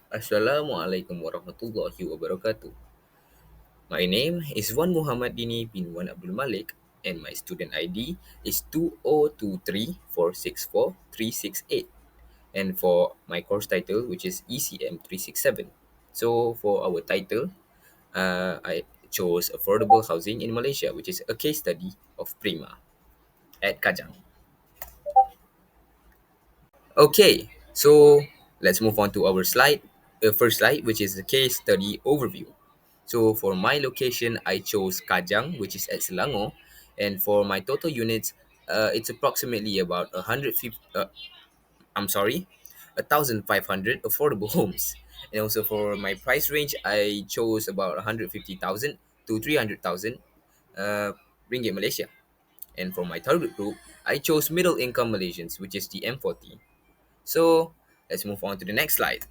Assalamualaikum warahmatullahi wabarakatuh. My name is Wan Muhammad Dini bin Wan Abdul Malik, and my student ID is 2023464368. And for my course title, which is ECM367. So for our title, I chose affordable housing in Malaysia, which is a case study of Prima at Kajang. Okay, so let's move on to our first slide, which is the case study overview. So for my location, I chose Kajang, which is at Selangor, and for my total units, it's approximately about 150. I'm sorry, 1,500 affordable homes, and also for my price range, I chose about 150,000 to 300,000 uh, ringgit Malaysia. And for my target group, I chose middle income Malaysians, which is the M40. So let's move on to the next slide.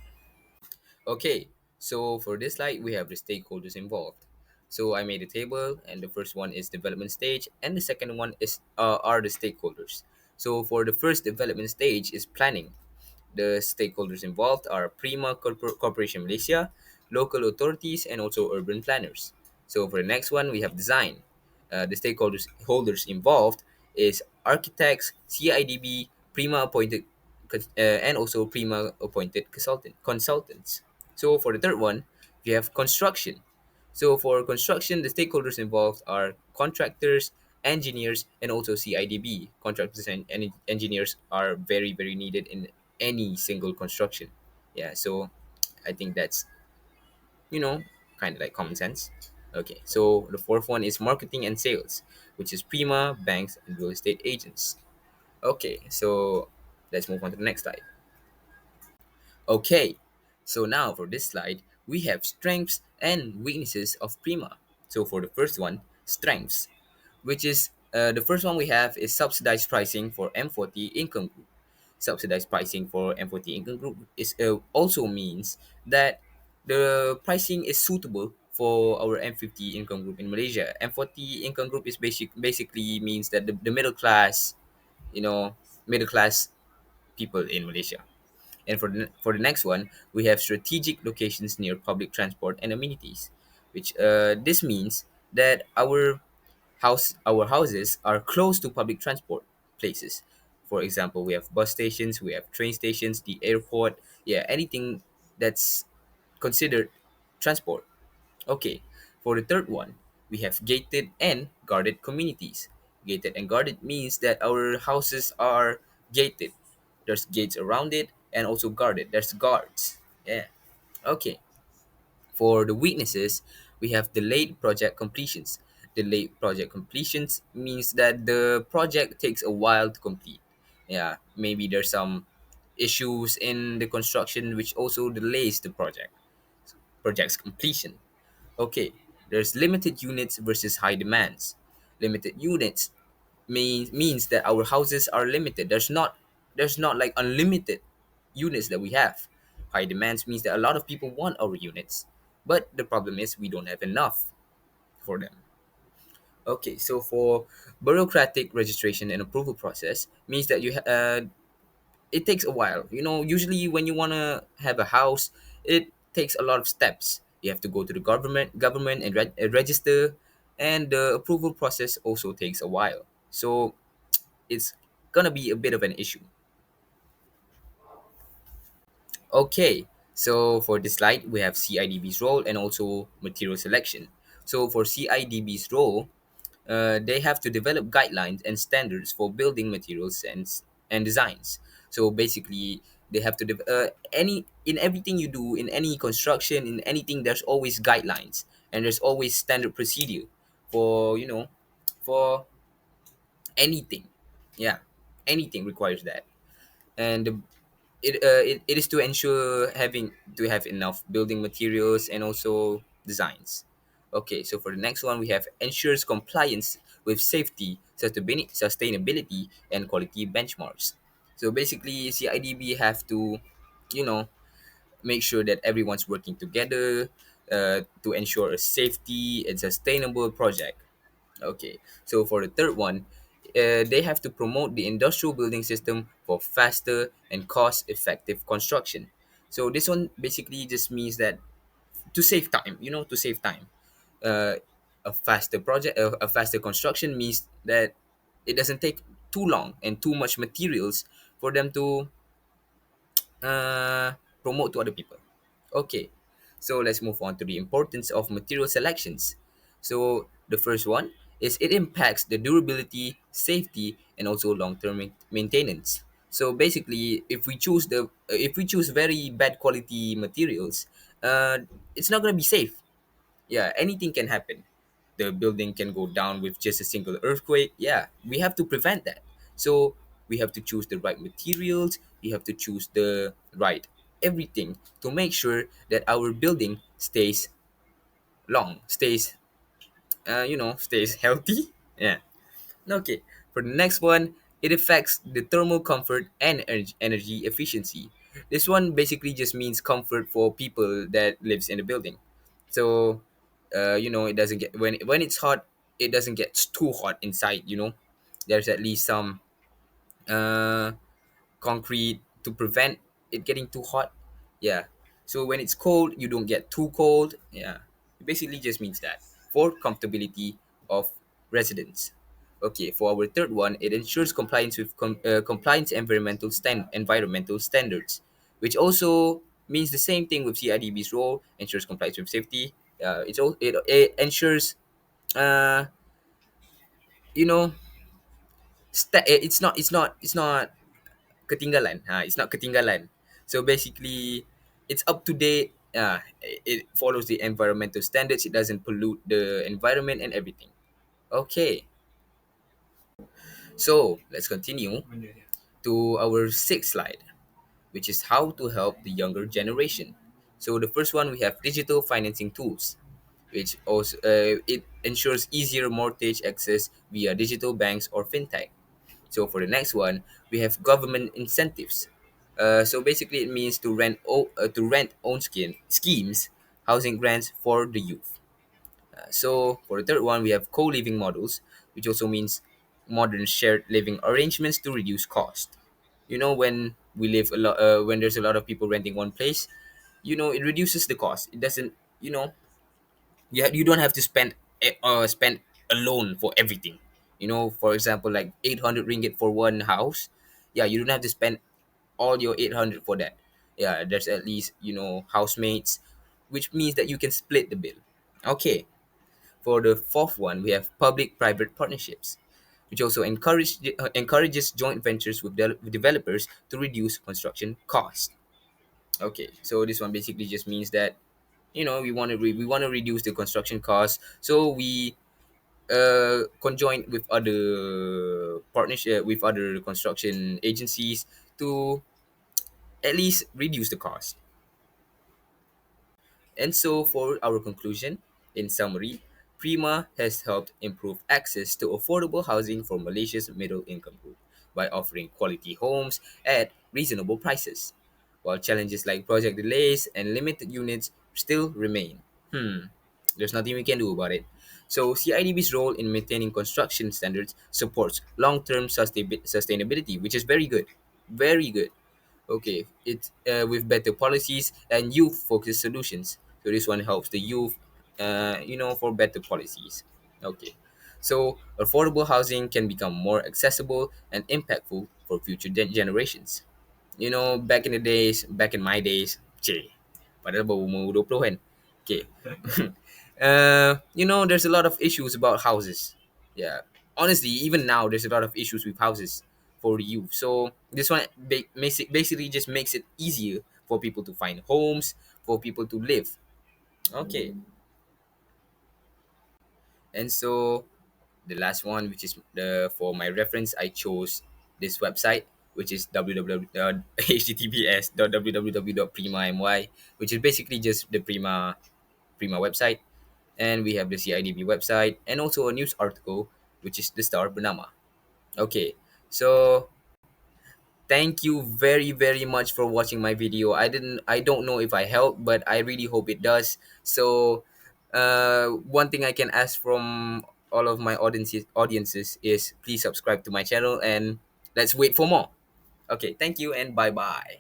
Okay, so for this slide, we have the stakeholders involved. So I made a table, and the first one is development stage, and the second one is are the stakeholders. So for the first development stage is planning. The stakeholders involved are Prima Corporation Malaysia, local authorities, and also urban planners. So for the next one, we have design. The stakeholders involved is architects, CIDB, Prima appointed, and also Prima appointed consultants. So for the third one, we have construction. So for construction, the stakeholders involved are contractors, engineers, and also CIDB. Contractors and engineers are very needed in any single construction. Yeah, so I think that's you know kind of like common sense. Okay, so the fourth one is marketing and sales, which is Prima, banks, and real estate agents. Okay, so let's move on to the next slide. Okay, so now for this slide, we have strengths and weaknesses of Prima. So for the first one, strengths, which is the first one we have is subsidized pricing for M40 income group. Subsidized pricing for M40 income group is also means that the pricing is suitable for our M50 income group in Malaysia. M40 income group is basically means that the middle class, you know, middle class people in Malaysia. And for the next one, we have strategic locations near public transport and amenities, which this means that our houses are close to public transport places. For example, we have bus stations, we have train stations, the airport, yeah, anything that's considered transport. Okay, for the third one, we have gated and guarded communities. Gated and guarded means that our houses are gated. There's gates around it and also guarded. There's guards. Yeah. Okay. For the weaknesses, we have delayed project completions. Delayed project completions means that the project takes a while to complete. Yeah, maybe there's some issues in the construction which also delays the project's completion. Okay, there's limited units versus high demands. Limited units means that our houses are limited. There's not like unlimited units that we have. High demands means that a lot of people want our units, but the problem is we don't have enough for them. Okay, so for bureaucratic registration and approval process means that it takes a while. Usually when you want to have a house, it takes a lot of steps. You have to go to the government and register, and the approval process also takes a while. So it's gonna be a bit of an issue. Okay, so for this slide, we have CIDB's role and also material selection. So for CIDB's role, they have to develop guidelines and standards for building materials and designs. So basically, they have to any in everything you do in any construction in anything. There's always guidelines and there's always standard procedure for for anything. Yeah, anything requires that, and it is to ensure having to have enough building materials and also designs. Okay, so for the next one, we have ensures compliance with safety, sustainability, and quality benchmarks. So basically, CIDB have to, you know, make sure that everyone's working together to ensure a safety and sustainable project. Okay, so for the third one, they have to promote the industrial building system for faster and cost effective construction. So this one basically just means that to save time, to save time. uh, a faster project, a faster construction means that it doesn't take too long and too much materials for them to uh, promote to other people. Okay, so let's move on to the importance of material selections. So the first one is it impacts the durability, safety, and also long-term maintenance. So basically, if we choose very bad quality materials, uh, it's not gonna be safe. Yeah, anything can happen. The building can go down with just a single earthquake. Yeah, we have to prevent that. So we have to choose the right materials, we have to choose the right everything to make sure that our building stays long, stays healthy. Yeah. Okay, for the next one, it affects the thermal comfort and energy efficiency. This one basically just means comfort for people that lives in the building. So, it doesn't get when it's hot, it doesn't get too hot inside. There's at least some uh, concrete to prevent it getting too hot. Yeah. So when it's cold, you don't get too cold. Yeah. It basically just means that for comfortability of residents. Okay, for our third one, it ensures compliance with compliance environmental standards, which also means the same thing with CIDB's role, ensures compliance with safety. It ensures, uh, you know, it's not ketinggalan. It's not ketinggalan. So basically, it's up to date. It follows the environmental standards. It doesn't pollute the environment and everything. Okay, so let's continue to our sixth slide, which is how to help the younger generation. So the first one we have digital financing tools, which also it ensures easier mortgage access via digital banks or fintech. So for the next one, we have government incentives. So basically, it means to rent own schemes, housing grants for the youth. So for the third one, we have co-living models, which also means modern shared living arrangements to reduce cost. When there's a lot of people renting one place, it reduces the cost. It doesn't, you don't have to spend alone for everything. For example, like 800 ringgit for one house. Yeah, you don't have to spend all your 800 for that. Yeah, there's at least housemates, which means that you can split the bill. Okay, for the fourth one, we have public private partnerships, which also encourages joint ventures with developers to reduce construction costs. Okay, so this one basically just means that we want to reduce the construction costs, so we conjoin with other partnership with other construction agencies to at least reduce the cost. And so, for our conclusion, in summary, Prima has helped improve access to affordable housing for Malaysia's middle income group by offering quality homes at reasonable prices, while challenges like project delays and limited units still remain. There's nothing we can do about it. So, CIDB's role in maintaining construction standards supports long-term sustainability, which is very good. Very good. Okay, it's with better policies and youth-focused solutions. So this one helps the youth, for better policies. Okay, so affordable housing can become more accessible and impactful for future generations. Back in my days, padahal baru umur 20 kan. Okay. There's a lot of issues about houses. Yeah. Honestly, even now, there's a lot of issues with houses for the youth. So this one basically just makes it easier for people to find homes, for people to live. Okay. And so the last one, which is the for my reference, I chose this website, which is https://www.prima.my, which is basically just the Prima website, and we have the CIDB website, and also a news article, which is the Star Bernama. Okay, so thank you very very much for watching my video. I don't know if I helped, but I really hope it does. So one thing I can ask from all of my audiences is please subscribe to my channel, and let's wait for more. Okay, thank you and bye bye.